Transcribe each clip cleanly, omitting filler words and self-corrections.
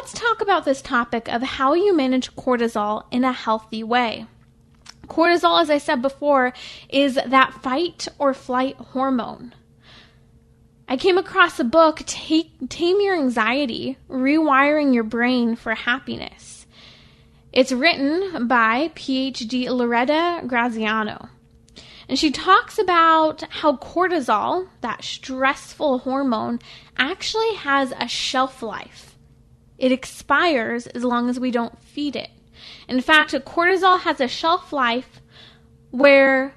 let's talk about this topic of how you manage cortisol in a healthy way. Cortisol, as I said before, is that fight or flight hormone. I came across a book, Tame Your Anxiety, Rewiring Your Brain for Happiness. It's written by PhD Loretta Graziano. And she talks about how cortisol, that stressful hormone, actually has a shelf life. It expires as long as we don't feed it. In fact, cortisol has a shelf life where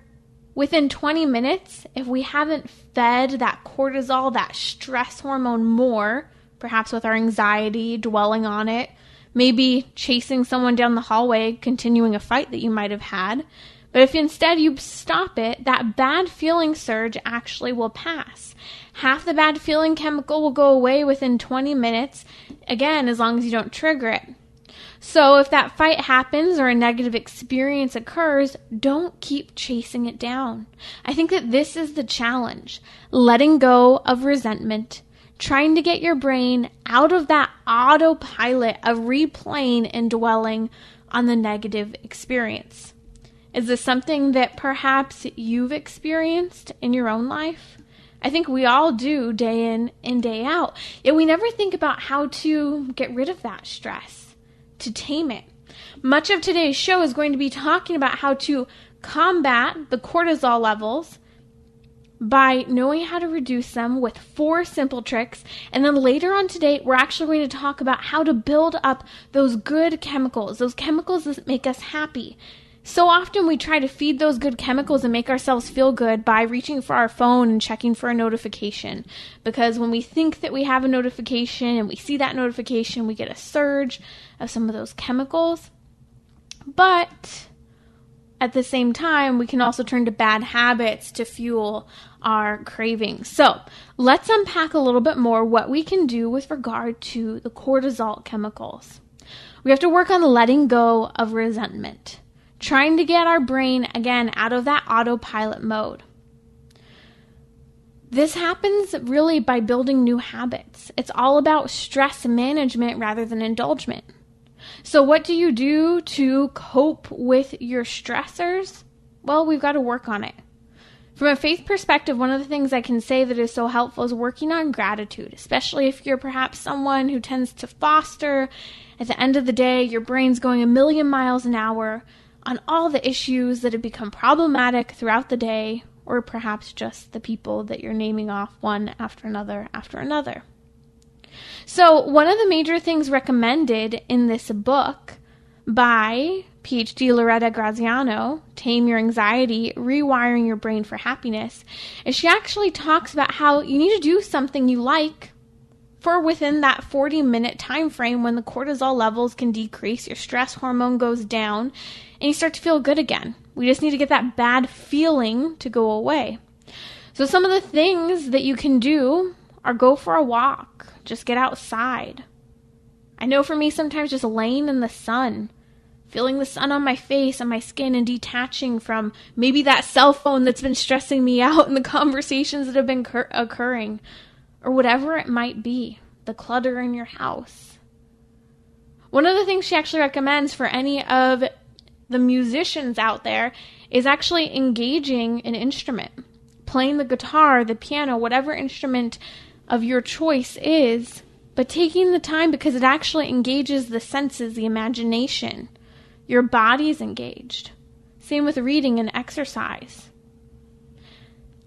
within 20 minutes, if we haven't fed that cortisol, that stress hormone more, perhaps with our anxiety, dwelling on it, maybe chasing someone down the hallway, continuing a fight that you might have had. But if instead you stop it, that bad feeling surge actually will pass. Half the bad feeling chemical will go away within 20 minutes, again, as long as you don't trigger it. So if that fight happens or a negative experience occurs, don't keep chasing it down. I think that this is the challenge. Letting go of resentment, trying to get your brain out of that autopilot of replaying and dwelling on the negative experience. Is this something that perhaps you've experienced in your own life? I think we all do day in and day out. Yet we never think about how to get rid of that stress, to tame it. Much of today's show is going to be talking about how to combat the cortisol levels by knowing how to reduce them with 4 simple tricks. And then later on today, we're actually going to talk about how to build up those good chemicals, those chemicals that make us happy. So often we try to feed those good chemicals and make ourselves feel good by reaching for our phone and checking for a notification. Because when we think that we have a notification and we see that notification, we get a surge of some of those chemicals. But at the same time, we can also turn to bad habits to fuel our cravings. So let's unpack a little bit more what we can do with regard to the cortisol chemicals. We have to work on letting go of resentment. Trying to get our brain, again, out of that autopilot mode. This happens really by building new habits. It's all about stress management rather than indulgence. So what do you do to cope with your stressors? Well, we've got to work on it. From a faith perspective, one of the things I can say that is so helpful is working on gratitude, especially if you're perhaps someone who tends to foster. At the end of the day, your brain's going a million miles an hour on all the issues that have become problematic throughout the day, or perhaps just the people that you're naming off one after another after another. So one of the major things recommended in this book by PhD Loretta Graziano, Tame Your Anxiety, Rewiring Your Brain for Happiness, is she actually talks about how you need to do something you like for within that 40-minute time frame when the cortisol levels can decrease, your stress hormone goes down, and you start to feel good again. We just need to get that bad feeling to go away. So some of the things that you can do are go for a walk. Just get outside. I know for me, sometimes just laying in the sun, feeling the sun on my face, on my skin, and detaching from maybe that cell phone that's been stressing me out and the conversations that have been occurring, or whatever it might be, the clutter in your house. One of the things she actually recommends for any of the musicians out there is actually engaging an instrument, playing the guitar, the piano, whatever instrument of your choice is, but taking the time because it actually engages the senses, the imagination. Your body's engaged. Same with reading and exercise.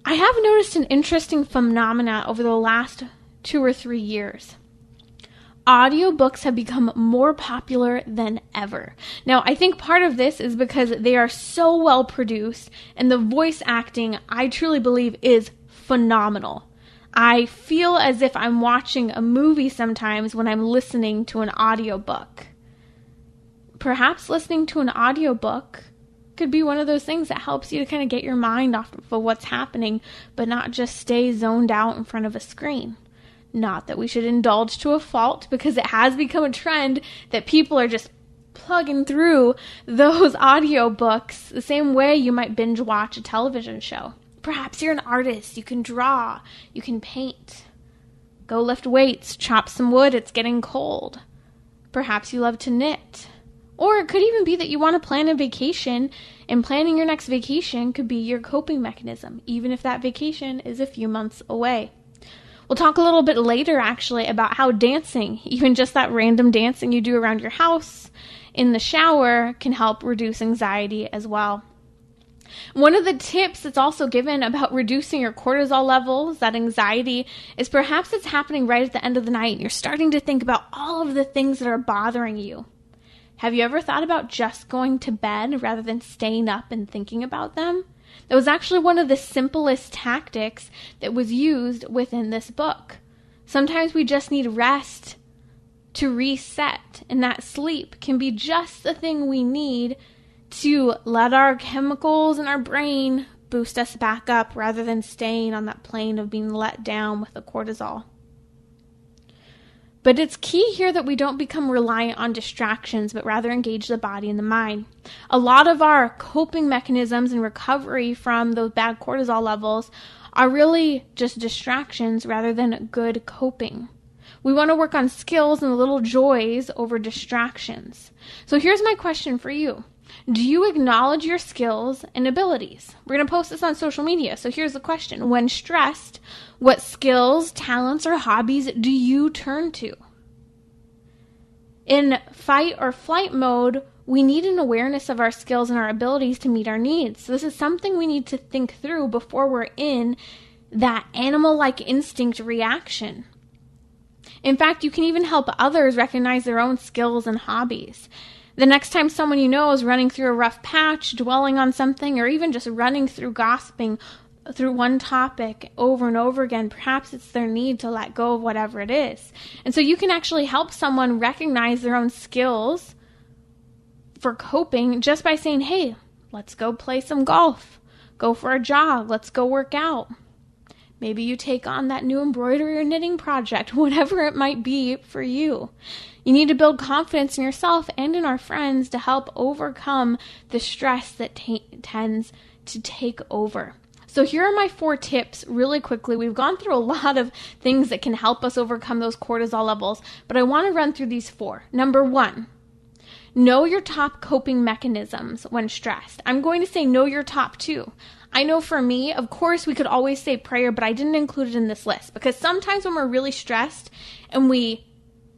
I have noticed an interesting phenomena over the last 2 or 3 years. Audiobooks have become more popular than ever. Now, I think part of this is because they are so well produced, and the voice acting, I truly believe, is phenomenal. I feel as if I'm watching a movie sometimes when I'm listening to an audiobook. Perhaps listening to an audiobook could be one of those things that helps you to kind of get your mind off of what's happening, but not just stay zoned out in front of a screen. Not that we should indulge to a fault, because it has become a trend that people are just plugging through those audiobooks the same way you might binge watch a television show. Perhaps you're an artist, you can draw, you can paint, go lift weights, chop some wood, it's getting cold. Perhaps you love to knit. Or it could even be that you want to plan a vacation, and planning your next vacation could be your coping mechanism, even if that vacation is a few months away. We'll talk a little bit later, actually, about how dancing, even just that random dancing you do around your house, in the shower, can help reduce anxiety as well. One of the tips that's also given about reducing your cortisol levels, that anxiety, is perhaps it's happening right at the end of the night and you're starting to think about all of the things that are bothering you. Have you ever thought about just going to bed rather than staying up and thinking about them? That was actually one of the simplest tactics that was used within this book. Sometimes we just need rest to reset, and that sleep can be just the thing we need to let our chemicals in our brain boost us back up rather than staying on that plane of being let down with the cortisol. But it's key here that we don't become reliant on distractions, but rather engage the body and the mind. A lot of our coping mechanisms and recovery from those bad cortisol levels are really just distractions rather than good coping. We want to work on skills and little joys over distractions. So here's my question for you. Do you acknowledge your skills and abilities? We're going to post this on social media. So here's the question. When stressed, what skills, talents, or hobbies do you turn to? In fight or flight mode, we need an awareness of our skills and our abilities to meet our needs. So this is something we need to think through before we're in that animal-like instinct reaction. In fact, you can even help others recognize their own skills and hobbies. The next time someone you know is running through a rough patch, dwelling on something, or even just running through gossiping through one topic over and over again, perhaps it's their need to let go of whatever it is. And so you can actually help someone recognize their own skills for coping just by saying, hey, let's go play some golf, go for a jog, let's go work out. Maybe you take on that new embroidery or knitting project, whatever it might be for you. You need to build confidence in yourself and in our friends to help overcome the stress that tends to take over. So here are my 4 tips really quickly. We've gone through a lot of things that can help us overcome those cortisol levels, but I want to run through these 4. Number 1, know your top coping mechanisms when stressed. I'm going to say know your top 2. I know for me, of course, we could always say prayer, but I didn't include it in this list because sometimes when we're really stressed and we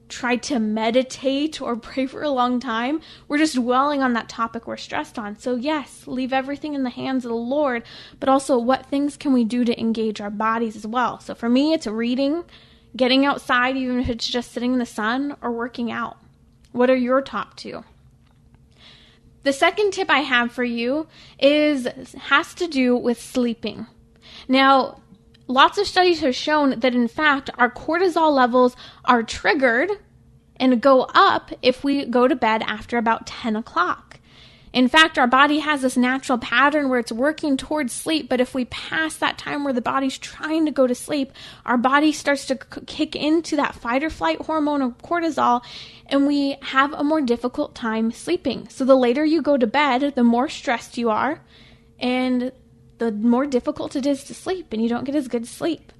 try to meditate or pray for a long time, we're just dwelling on that topic we're stressed on. So yes, leave everything in the hands of the Lord, but also what things can we do to engage our bodies as well? So for me, it's reading, getting outside, even if it's just sitting in the sun, or working out. What are your top 2? The second tip I have for you has to do with sleeping. Now, lots of studies have shown that, in fact, our cortisol levels are triggered and go up if we go to bed after about 10 o'clock. In fact, our body has this natural pattern where it's working towards sleep, but if we pass that time where the body's trying to go to sleep, our body starts to kick into that fight or flight hormone of cortisol, and we have a more difficult time sleeping. So the later you go to bed, the more stressed you are, and the more difficult it is to sleep, and you don't get as good sleep.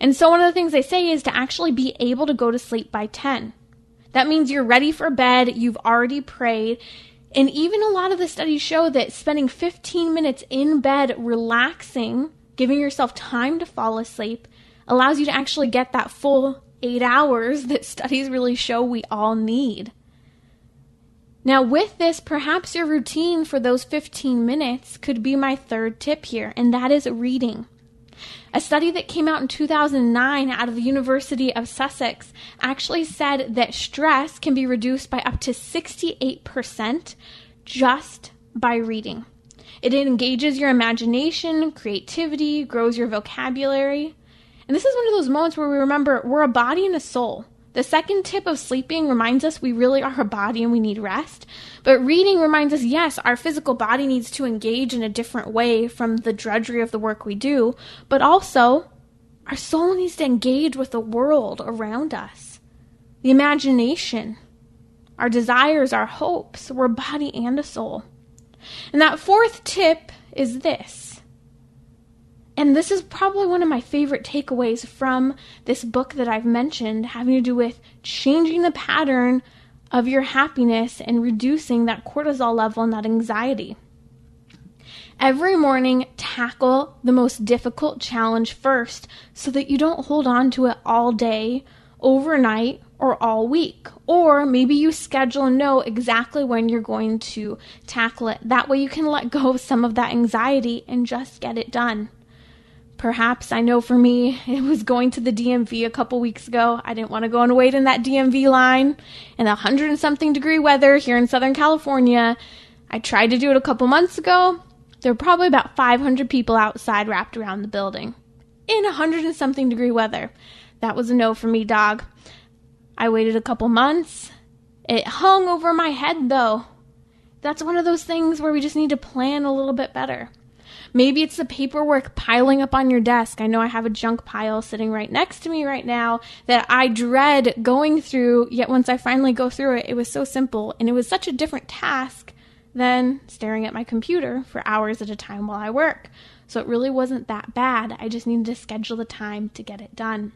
And so one of the things they say is to actually be able to go to sleep by 10. That means you're ready for bed, you've already prayed, and even a lot of the studies show that spending 15 minutes in bed relaxing, giving yourself time to fall asleep, allows you to actually get that full 8 hours that studies really show we all need. Now with this, perhaps your routine for those 15 minutes could be my third tip here, and that is reading. A study that came out in 2009 out of the University of Sussex actually said that stress can be reduced by up to 68% just by reading. It engages your imagination, creativity, grows your vocabulary. And this is one of those moments where we remember we're a body and a soul. The second tip of sleeping reminds us we really are a body and we need rest. But reading reminds us, yes, our physical body needs to engage in a different way from the drudgery of the work we do, but also our soul needs to engage with the world around us. The imagination, our desires, our hopes, we're a body and a soul. And that fourth tip is this. And this is probably one of my favorite takeaways from this book that I've mentioned, having to do with changing the pattern of your happiness and reducing that cortisol level and that anxiety. Every morning, tackle the most difficult challenge first so that you don't hold on to it all day, overnight, or all week. Or maybe you schedule and know exactly when you're going to tackle it. That way you can let go of some of that anxiety and just get it done. Perhaps, I know for me, it was going to the DMV a couple weeks ago. I didn't want to go and wait in that DMV line in 100 and something degree weather here in Southern California. I tried to do it a couple months ago. There were probably about 500 people outside wrapped around the building in 100 and something degree weather. That was a no for me, dog. I waited a couple months. It hung over my head, though. That's one of those things where we just need to plan a little bit better. Maybe it's the paperwork piling up on your desk. I know I have a junk pile sitting right next to me right now that I dread going through, yet once I finally go through it, it was so simple, and it was such a different task than staring at my computer for hours at a time while I work. So it really wasn't that bad. I just needed to schedule the time to get it done.